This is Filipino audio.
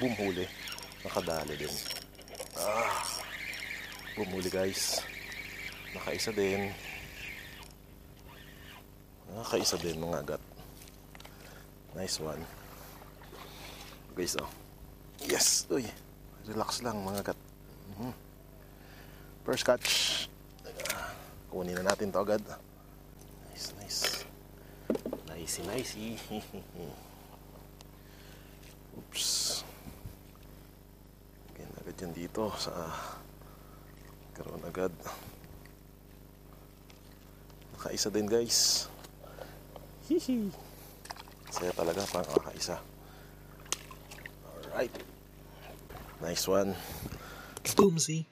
Bumhuli. Nakadali din. Bumhuli guys. Nakaisa din. Nakaisa din mga agat. Nice one. Guys, oh. Yes! Uy! Relax lang mga agat. First catch. Kunin na natin to agad. Nice, nice. Nicey, nicey. Oops. Again, agad yan dito sa karoon agad. Nakaisa din guys. Hihi. Saya talaga pang nakaisa. Alright. Nice one. Boomsy.